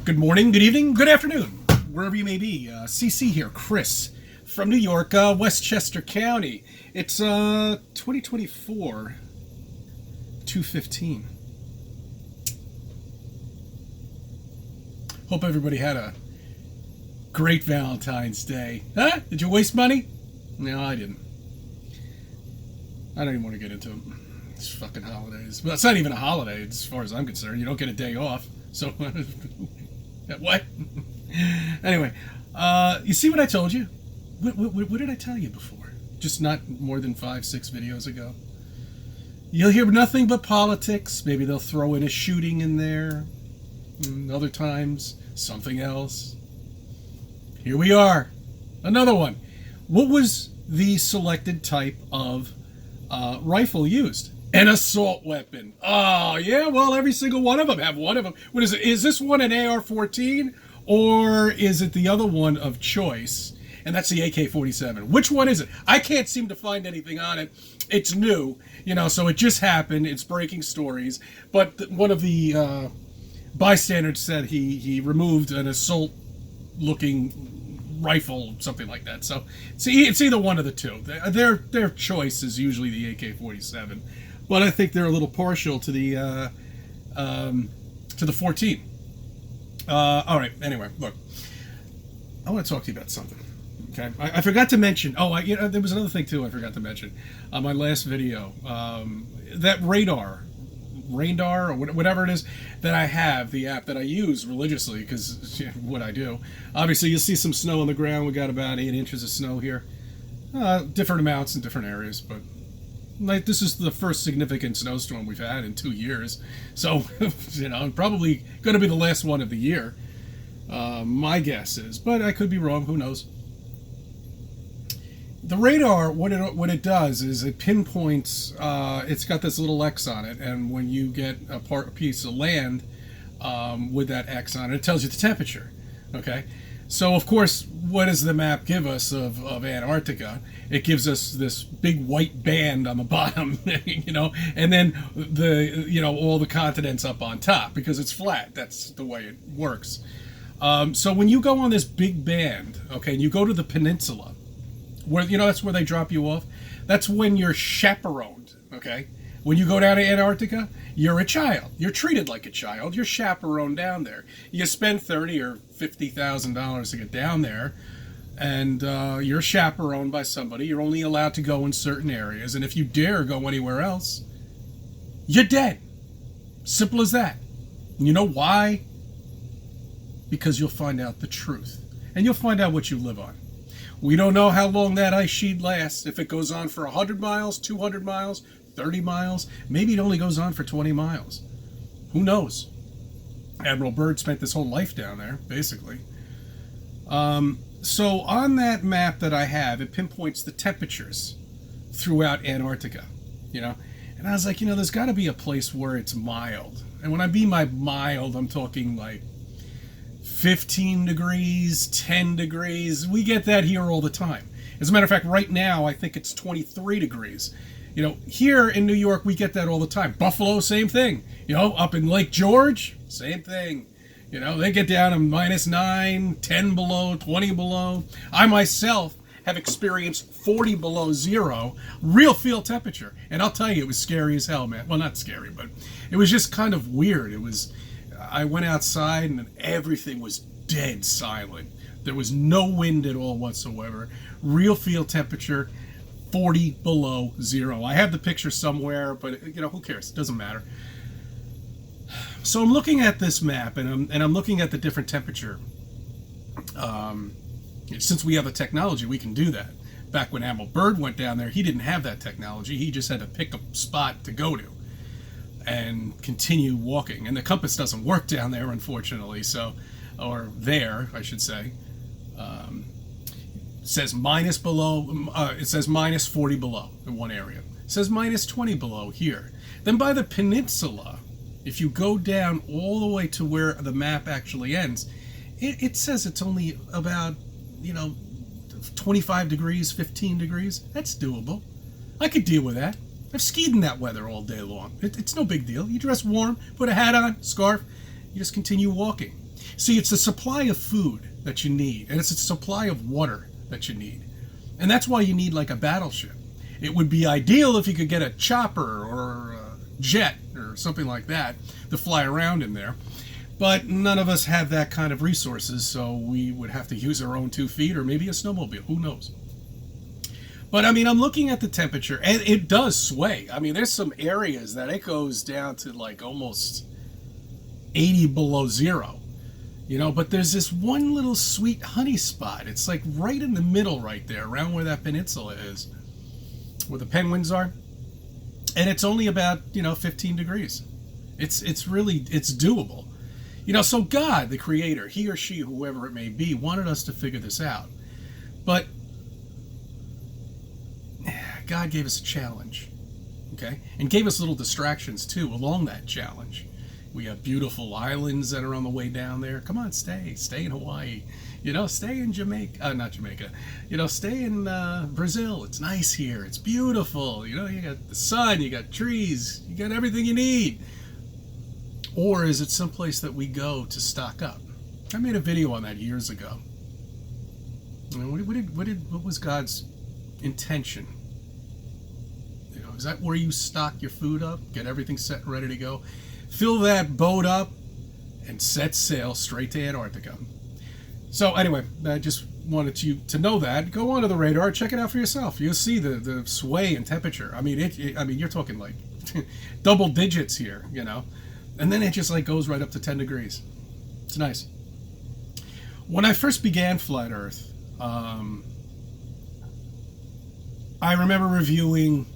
Good morning, good evening, good afternoon, wherever you may be. CC here, Chris, from New York, Westchester County. It's 2024, 2/15. Hope everybody had a great Valentine's Day. Huh? Did you waste money? No, I didn't. I don't even want to get into them. It's fucking holidays. Well, it's not even a holiday as far as I'm concerned. You don't get a day off. So, what? Anyway, you see what I told you? What did I tell you before? Just not more than 5-6 videos ago. You'll hear nothing but politics. Maybe they'll throw in a shooting in there. Other times, something else. Here we are. Another one. What was the selected type of rifle used? An assault weapon. Oh, yeah, well, every single one of them have one of them. What is it? Is this one an AR-14? Or is it the other one of choice? And that's the AK-47. Which one is it? I can't seem to find anything on it. It's new, so it just happened. It's breaking stories. But one of the bystanders said he removed an assault-looking rifle, something like that. So it's either one of the two. Their choice is usually the AK-47. But I think they're a little partial to the 14. All right. Anyway, look, I want to talk to you about something. Okay, I forgot to mention. Oh, there was another thing too. I forgot to mention on my last video. That radar, or whatever it is that I have, the app that I use religiously because what I do. Obviously, you'll see some snow on the ground. We got about 8 inches of snow here. Different amounts in different areas, but. This is the first significant snowstorm we've had in 2 years. So, probably going to be the last one of the year. My guess is, but I could be wrong. Who knows? The radar, what it does is it pinpoints. It's got this little X on it, and when you get a piece of land with that X on it, it tells you the temperature. Okay. So, of course, what does the map give us of Antarctica? It gives us this big white band on the bottom, and then all the continents up on top because it's flat. That's the way it works. So when you go on this big band, okay, and you go to the peninsula, where that's where they drop you off. That's when you're chaperoned, okay? When you go down to Antarctica, you're a child. You're treated like a child. You're chaperoned down there. You spend $30,000 or $50,000 to get down there, and you're chaperoned by somebody. You're only allowed to go in certain areas, and if you dare go anywhere else, you're dead. Simple as that. And you know why? Because you'll find out the truth, and you'll find out what you live on. We don't know how long that ice sheet lasts. If it goes on for 100 miles, 200 miles, 30 miles, maybe it only goes on for 20 miles. Who knows? Admiral Byrd spent his whole life down there, basically. So on that map that I have, it pinpoints the temperatures throughout Antarctica, And I was like, there's got to be a place where it's mild. And when I mean by mild, I'm talking like 15 degrees, 10 degrees. We get that here all the time. As a matter of fact, right now, I think it's 23 degrees. Here in New York, we get that all the time. Buffalo, same thing. Up in Lake George, same thing. They get down to -9, 10 below, 20 below. I myself have experienced 40 below zero, real field temperature. And I'll tell you, it was scary as hell, man. Well, not scary, but it was just kind of weird. I went outside and everything was dead silent. There was no wind at all whatsoever. Real field temperature. 40 below zero. I have the picture somewhere, but who cares? It doesn't matter. So I'm looking at this map, and I'm looking at the different temperature. Since we have the technology, we can do that. Back when Admiral Byrd went down there, he didn't have that technology. He just had to pick a spot to go to and continue walking. And the compass doesn't work down there, unfortunately. Or there, I should say. It says it says -40 below in one area. It says -20 below here. Then by the peninsula, if you go down all the way to where the map actually ends, it says it's only about, 25 degrees, 15 degrees. That's doable. I could deal with that. I've skied in that weather all day long. It's no big deal. You dress warm, put a hat on, scarf, you just continue walking. See, it's the supply of food that you need, and it's a supply of water that you need. And that's why you need like a battleship. It would be ideal if you could get a chopper or a jet or something like that to fly around in there. But none of us have that kind of resources, so we would have to use our own 2 feet or maybe a snowmobile. Who knows? But I mean, I'm looking at the temperature, and it does sway. I mean, there's some areas that it goes down to like almost 80 below zero. You know, but there's this one little sweet honey spot. It's like right in the middle right there, around where that peninsula is, where the penguins are. And it's only about, 15 degrees. It's doable. You know, so God, the creator, he or she, whoever it may be, wanted us to figure this out. But God gave us a challenge, okay? And gave us little distractions, too, along that challenge. We have beautiful islands that are on the way down there. Come on, stay in Hawaii. Stay in Jamaica. Not Jamaica. Stay in Brazil. It's nice here. It's beautiful. You got the sun, you got trees, you got everything you need. Or is it someplace that we go to stock up? I made a video on that years ago. What was God's intention? Is that where you stock your food up, get everything set and ready to go? Fill that boat up and set sail straight to Antarctica. So anyway, I just wanted you to know that. Go onto the radar, check it out for yourself. You'll see the sway in temperature. I mean, you're talking like double digits here, and then it just like goes right up to 10 degrees. It's nice. When I first began Flat Earth, I remember reviewing,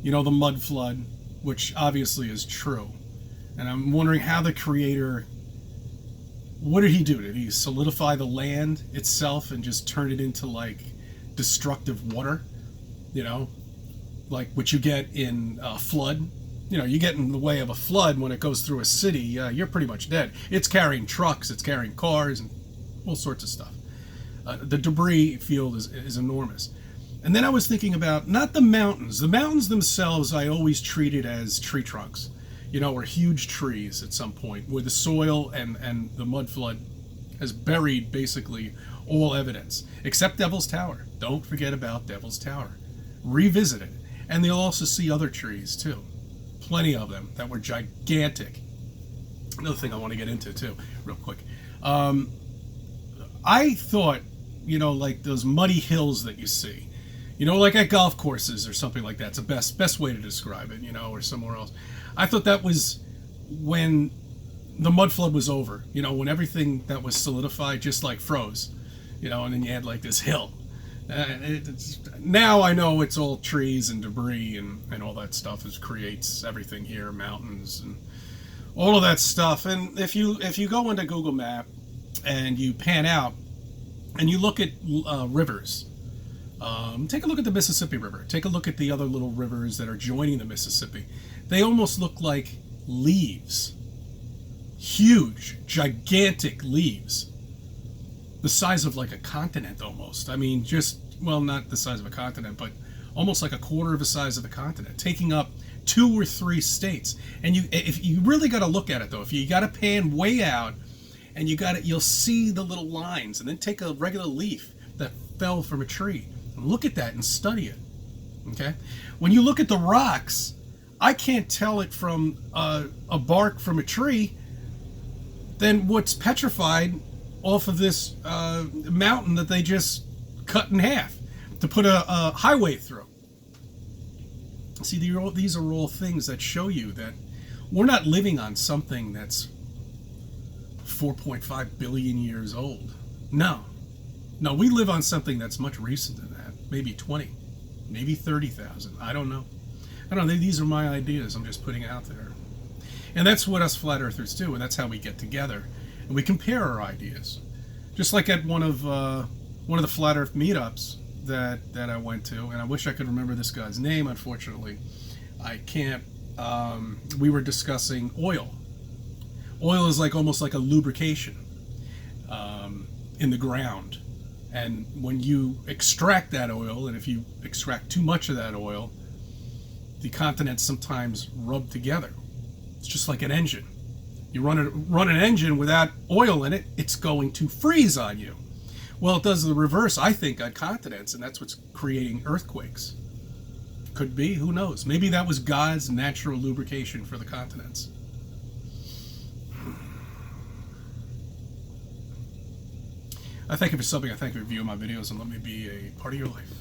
the mud flood, which obviously is true. And I'm wondering how the creator, what did he do? Did he solidify the land itself and just turn it into like destructive water? Like what you get in a flood. You get in the way of a flood when it goes through a city, you're pretty much dead. It's carrying trucks, it's carrying cars, and all sorts of stuff. The debris field is enormous. And then I was thinking about, not the mountains. The mountains themselves I always treated as tree trunks. Or huge trees at some point, where the soil and the mud flood has buried basically all evidence, except Devil's Tower. Don't forget about Devil's Tower. Revisit it. And you'll also see other trees, too. Plenty of them that were gigantic. Another thing I want to get into, too, real quick. I thought, like those muddy hills that you see, like at golf courses or something like that. It's the best way to describe it, or somewhere else. I thought that was when the mud flood was over, when everything that was solidified just like froze, and then you had like this hill. Now I know it's all trees and debris and all that stuff creates everything here, mountains and all of that stuff. And if you go into Google Map and you pan out and you look at rivers, take a look at the Mississippi River. Take a look at the other little rivers that are joining the Mississippi. They almost look like leaves. Huge, gigantic leaves. The size of like a continent almost. I mean, not the size of a continent, but almost like a quarter of the size of a continent, taking up 2 or 3 states. And if you really got to look at it though, if you got to pan way out, and you'll see the little lines, and then take a regular leaf that fell from a tree and look at that and study it. Okay, when you look at the rocks, I can't tell it from a bark from a tree than what's petrified off of this mountain that they just cut in half to put a highway through. See, these are all things that show you that we're not living on something that's 4.5 billion years old. No, we live on something that's much recent than that. Maybe 20, maybe 30,000. I don't know. These are my ideas I'm just putting out there. And that's what us flat earthers do, and that's how we get together. And we compare our ideas. Just like at one of the flat earth meetups that I went to, and I wish I could remember this guy's name, unfortunately. I can't. We were discussing oil. Oil is almost like a lubrication in the ground. And when you extract that oil, and if you extract too much of that oil, the continents sometimes rub together. It's just like an engine. You run an engine without oil in it, it's going to freeze on you. Well, it does the reverse, I think, on continents, and that's what's creating earthquakes. Could be, who knows? Maybe that was God's natural lubrication for the continents. I thank you for subbing. I thank you for viewing my videos, and let me be a part of your life.